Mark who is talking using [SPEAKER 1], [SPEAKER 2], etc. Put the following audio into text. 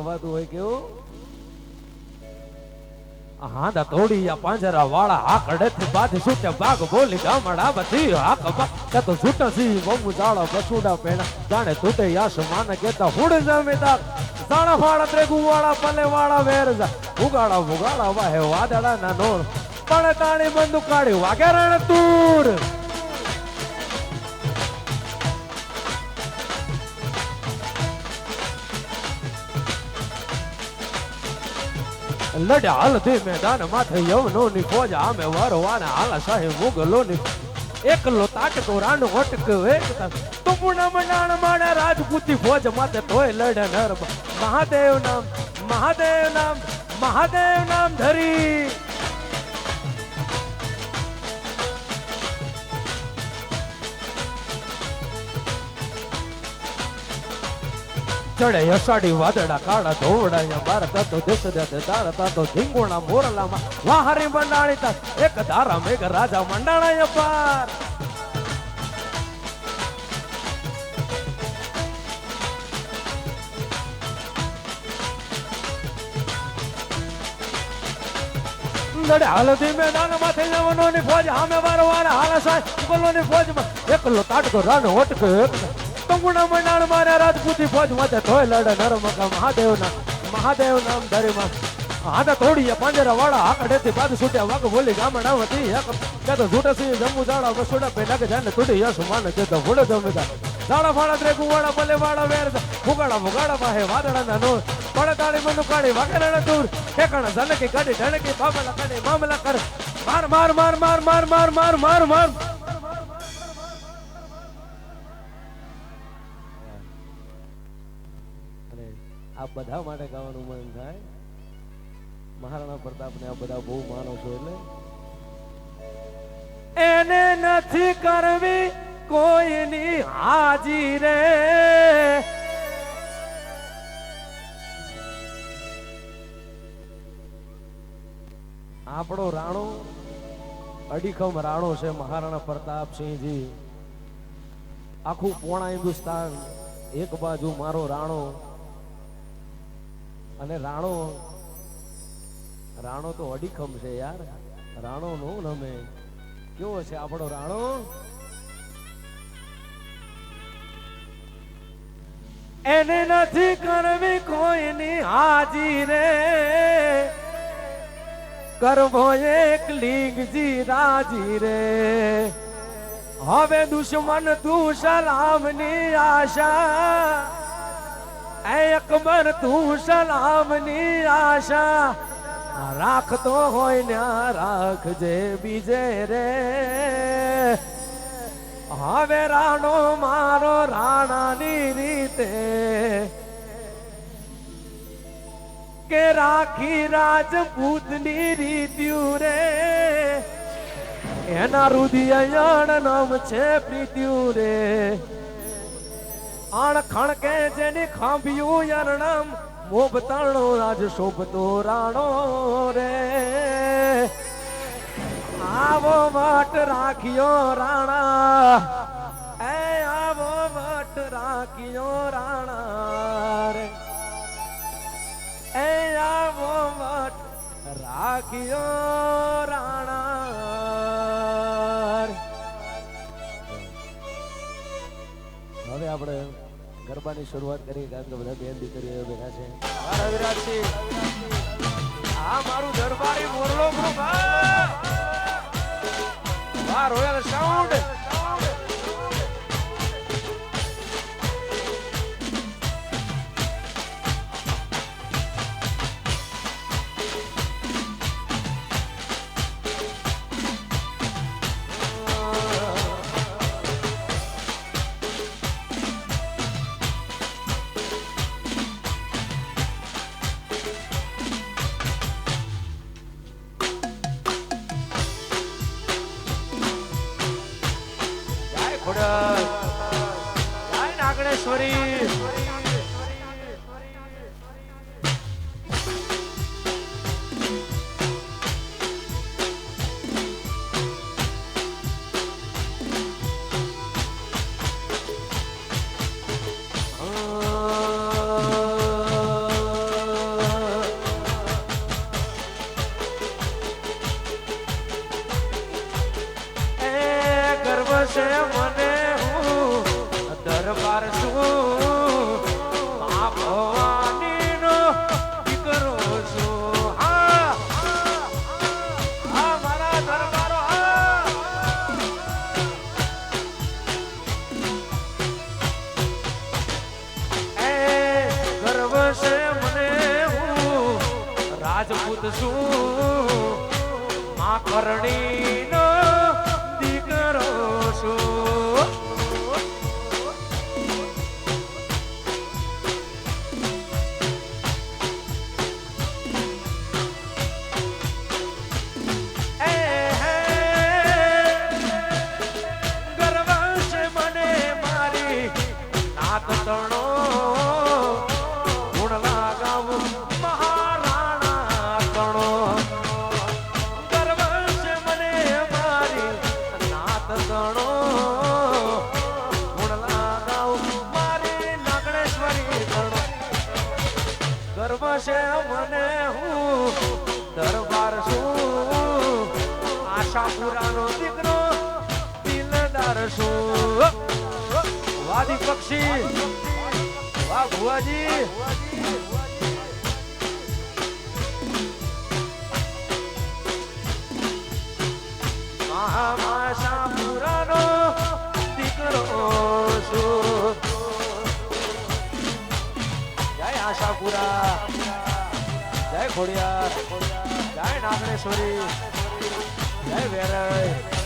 [SPEAKER 1] કહેવાતું હોય કેવું હાંડા તોડી પાંજરા વાળા આ કડેથી બાંધી છૂટે બાગ બોલી ગામડા બધી હાક બાક તો છૂટા સી બહુ જાળો બસુડા પેણા જાણે તૂટે યાસ માને કેતા હુડ જમીદાર સાણા ફાળા ત્રે ગુવાળા પલે વાળા વેરજા ઉગાડા ઉગાડા વાહે વાદળા ના નોર પણ તાણી બંદૂક કાઢી વાગે રણ તૂર લડ્યા હલદી મેદાન માથે યવનો ની ફોજ આમે વરવાના હાલા સાહે મુગલો ની એકલો તાટકો રાનો ઓટક વેકતા તુપુના મંડાણ માડા રાજપૂતી ફોજ માથે તોય લડે નર મહાદેવ નામ મહાદેવ નામ મહાદેવ નામ ધરી ચડે અષાઢી વાદળા કાળા ધોવડાયા ભારત તો દેશ દે દારતા તો ધીંગોણા મોરલામાં વાહરી મંડાણી તા એક ધારા મેઘ રાજા મંડાણા પાર લડે હલદી મેદાન માથે જવાનો ની ફોજ સામે વારવાના હાલા સાહેબ ગોલો ની ફોજમાં એકલો તાટકો રાનો ઓટકો તંગુણા મંડાણ મારા રાજપૂતી ફોજ માથે ધોય લડે નરમકા મહાદેવ નામ ધરીમાં હાથા તોડીએ પાંજરા વાળા આકડેથી બાદ છૂટ્યા વાગ બોલી ગામડા વતી કે તો છૂટે સી જમ્મુ જાડા બસોડા પે લાગે જાને તૂટી યસ માને કે તો ફોડે જમેદાર જાડા ફાળા ત્રે ગુવાડા બલે વાળા વેર ફુગાડા વાહે વાદળા ના નો પડે તાળી મનો કાઢી વાગેરા દૂર ઠેકાણા જનકી કાઢી ઢણકી બાબલા કાઢી મામલા કર માર માર માર માર માર માર માર માર માર આ બધા માટે ગાવાનું મન થાય મહારાણા પ્રતાપને આ બધા બહુ માનો છો એટલે એને નથી કરવી કોઈની હાજી રે આપણો રાણો અડીખમ રાણો છે મહારાણા પ્રતાપ સિંહજી આખું પોણા હિન્દુસ્તાન એક બાજુ મારો રાણો અને રાણો તો અડીખમ છે યાર રાણો નો નમે કેવો છે આપણો રાણો એને નથી કરવી કોઈની હાજી રે કરવો એક લીંગજી રાજી રે હવે દુશ્મન તું સલામની આશા એ અકબર તું સલામની આશા રાખતો હોય ને રાખજે બીજે રે હવે રાણો મારો રાણાની રીતે કે રાખી રાજપૂતની રીત્યું રે એના રુદિય નામ છે પ્રીત્યું રે આણ ખણકે જેની ખાંભ્યું યરણમ મોબતાણો રાજ શોભતો રાણો રે આવો વટ રાખ્યો રાણા એ આવો વટ રાખ્યો રાણા રે એ આવો વટ રાખ્યો રાણા હવે આપણે ગરબાની શરૂઆત કરી કારણ કે બધા બેન દીકરીઓ બેઠા છે આ મારું દરબારી મોરલો વાહ રોયલ સાઉન્ડ રાજપૂત છું આ કરણીનો દીકરો છું તણો ગુણ લાગાવું મહારાણા તણો ગર્વ છે મને મારી નાત તણો ગુણ લાગાવું મારી નાગણેશ્વરી તણો ગર્વ છે મને હું દરબાર છું આશાપુરાનો દીકરો દિલદાર છું વાદી પક્ષી વાહ ભુવાજી આશાપુરાનો દીકરો છું જય આશાપુરા જય ખોડિયાર જય નાગણેશ્વરી જય વેરય